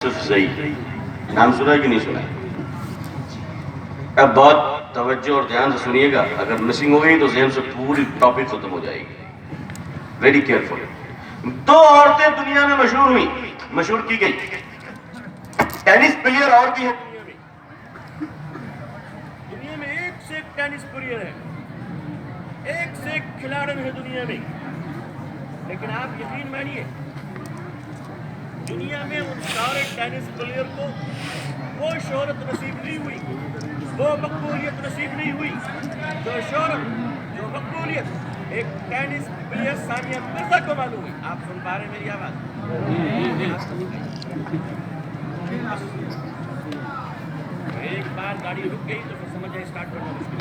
یوسف زئی، نام سنا ہے کہ نہیں سنا ہے؟ اب بہت توجہ اور دھیان سے سنیے گا، اگر مسنگ ہو گئی تو ذہن سے پوری ٹاپک ختم ہو جائے گی. Very careful. دو عورتیں دنیا میں مشہور ہوئی، مشہور کی گئی. ٹینس پلیئر اور بھی ہے دنیا میں ایک سے ایک ٹینس پلیئر ہے، ایک سے ایک کھلاڑی ہے دنیا میں. لیکن آپ یقین مانیے دنیا میں ان سارے ٹینس پلیئر کو وہ شہرت نصیب نہیں ہوئی، وہ مقبولیت نصیب نہیں ہوئی جو شہرت، جو مقبولیت ایک ٹینس پلیئر ثانیہ مرزا کو معلوم ہوئی. آپ سن پا رہے ہیں میری آواز؟ ایک بار گاڑی رک گئی تو پھر سمجھ جائے اسٹارٹ کرنا مشکل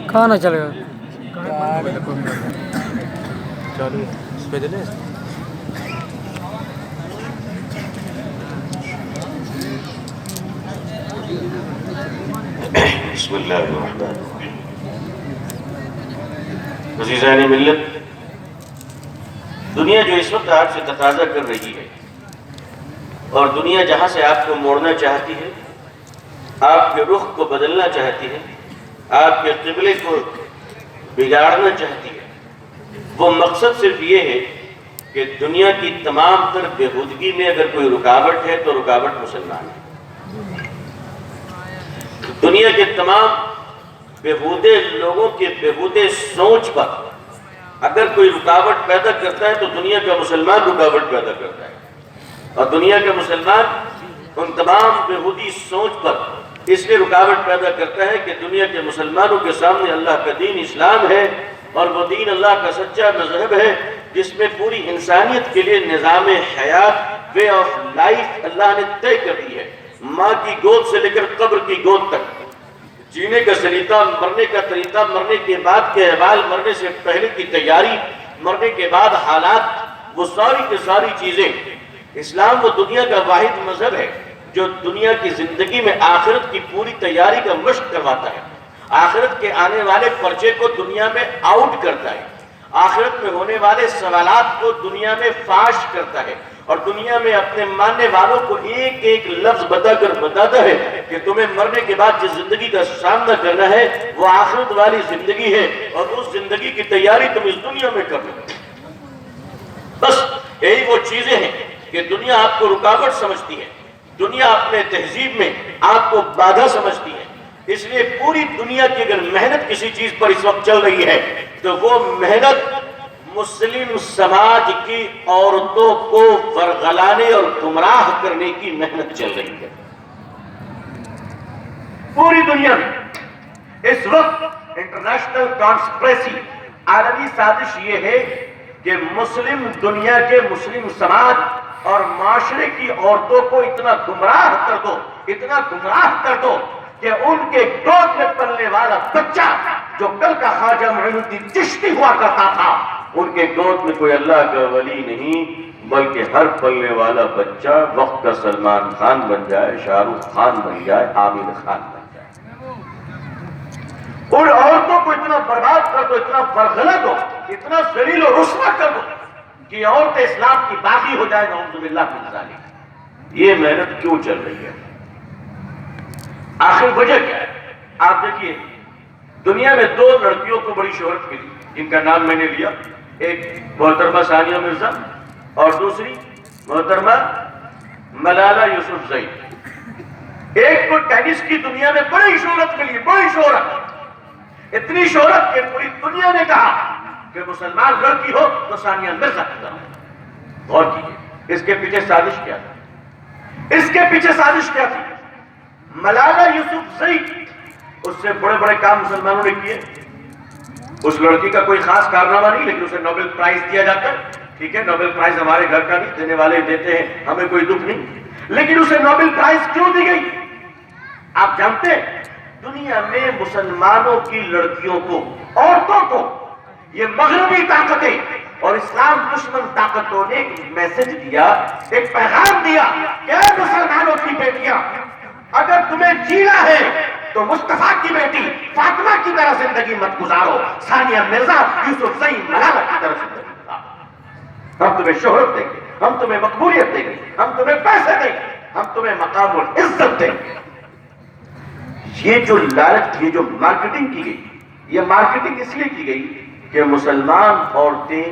کھانا چلے گا چالو اس پہ دلے. بسم اللہ الرحمن الرحیم. عزیزان ملت، دنیا جو اس وقت آپ سے تقاضا کر رہی ہے اور دنیا جہاں سے آپ کو موڑنا چاہتی ہے، آپ کے رخ کو بدلنا چاہتی ہے، آپ کے قبلے کو بگاڑنا چاہتی ہے، وہ مقصد صرف یہ ہے کہ دنیا کی تمام تر بےہودگی میں اگر کوئی رکاوٹ ہے تو رکاوٹ مسلمان ہے. دنیا کے تمام بےہودے لوگوں کے بےہودے سوچ پر اگر کوئی رکاوٹ پیدا کرتا ہے تو دنیا کا مسلمان رکاوٹ پیدا کرتا ہے. اور دنیا کا مسلمان ان تمام بےہودی سوچ پر اس لیے رکاوٹ پیدا کرتا ہے کہ دنیا کے مسلمانوں کے سامنے اللہ کا دین اسلام ہے، اور وہ دین اللہ کا سچا مذہب ہے جس میں پوری انسانیت کے لیے نظام حیات، وے آف لائف اللہ نے طے کر دی ہے. ماں کی گود سے لے کر قبر کی گود تک جینے کا سلیقہ، مرنے کا طریقہ، مرنے کے بعد کے احوال، مرنے سے پہلے کی تیاری، مرنے کے بعد حالات، وہ ساری کی ساری چیزیں. اسلام وہ دنیا کا واحد مذہب ہے جو دنیا کی زندگی میں آخرت کی پوری تیاری کا مشق کرواتا ہے، آخرت کے آنے والے پرچے کو دنیا میں آؤٹ کرتا ہے، آخرت میں ہونے والے سوالات کو دنیا میں فاش کرتا ہے، اور دنیا میں اپنے ماننے والوں کو ایک ایک لفظ بتا کر بتاتا ہے کہ تمہیں مرنے کے بعد جس زندگی کا سامنا کرنا ہے وہ آخرت والی زندگی ہے، اور اس زندگی کی تیاری تم اس دنیا میں کر لو. بس یہی وہ چیزیں ہیں کہ دنیا آپ کو رکاوٹ سمجھتی ہے، دنیا اپنے تہذیب میں آپ کو بادھا سمجھتی ہے. اس لیے پوری دنیا کی اگر محنت کسی چیز پر اس وقت چل رہی ہے تو وہ محنت مسلم سماج کی عورتوں کو ورغلانے اور گمراہ کرنے کی محنت چل رہی ہے. پوری دنیا میں اس وقت انٹرنیشنل کانسپریسی، عالمی سازش یہ ہے کہ مسلم دنیا کے مسلم سماج اور معاشرے کی عورتوں کو اتنا گمراہ کر دو، اتنا گمراہ کر دو کہ ان کے گود میں پلنے والا بچہ جو کل کا خواجہ معین الدین چشتی ہوا کرتا تھا، ان کے گود میں کوئی اللہ کا ولی نہیں بلکہ ہر پلنے والا بچہ وقت کا سلمان خان بن جائے، شاہ رخ خان بن جائے، عامر خان بن جائے. ان عورتوں کو اتنا برباد کر دو، اتنا برغلا دو، اتنا ذلیل و رسوا کر دو کہ عورت اسلام کی باغی ہو جائے. نعوذ باللہ من ذالک. یہ محنت کیوں چل رہی ہے؟ آخر وجہ کیا ہے؟ آپ دیکھیے دنیا میں دو لڑکیوں کو بڑی شہرت ملی جن کا نام میں نے لیا، ایک محترمہ ثانیہ مرزا اور دوسری محترمہ ملالہ یوسفزئی. ایک کو ٹینس کی دنیا میں بڑی شہرت ملی، بڑی شہرت، اتنی شہرت کہ پوری دنیا نے کہا کہ مسلمان لڑکی ہو تو ثانیہ مرزا کی طرح. غور کیجیے اس کے پیچھے سازش کیا تھی، اس کے پیچھے سازش کیا تھی؟ ملالہ یوسفزئی، اس سے بڑے بڑے کام مسلمانوں نے کیے. اس لڑکی کا کوئی خاص کارنامہ نہیں، لیکن اسے نوبل پرائز دیا جاتا ہے. ٹھیک ہے، نوبل پرائز ہمارے گھر کا نہیں، دینے والے دیتے ہیں، ہمیں کوئی دکھ نہیں. لیکن اسے نوبل پرائز کیوں دی گئی؟ آپ جانتے ہیں دنیا میں مسلمانوں کی لڑکیوں کو، عورتوں کو یہ مغربی طاقتیں اور اسلام دشمن طاقتوں نے ایک میسج دیا، ایک پیغام دیا کہ اے مسلمانوں کی بیٹیاں، اگر تمہیں جینا ہے تو مصطفیٰ کی بیٹی فاطمہ کی طرح زندگی مت گزارو، ثانیہ مرزا، یوسف زئی، ملالہ کی طرح زندگی گزارو۔ ہم تمہیں شہرت دیں گے، ہم تمہیں مقبولیت دیں گے، ہم تمہیں پیسے دیں گے، ہم تمہیں مقام و عزت دیں گے۔ یہ جو لالچ، یہ جو مارکیٹنگ کی گئی، یہ مارکیٹنگ اس لیے کی گئی کہ مسلمان عورتیں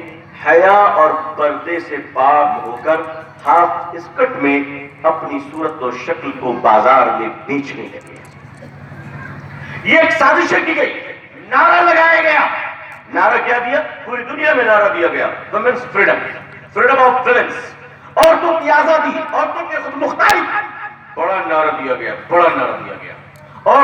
حیا اور پردے سے پاک ہو کر ہاف اسکرٹ میں اپنی صورت و شکل کو بازار میں بیچنے لگے۔ یہ ایک سازش کی گئی، نعرہ لگایا گیا۔ نعرہ کیا دیا؟ پوری دنیا میں نعرہ دیا گیا، women's freedom, freedom of women's, عورتوں کی آزادی، عورتوں کی خود مختاری۔ بڑا نعرہ دیا گیا، بڑا نعرہ دیا گیا۔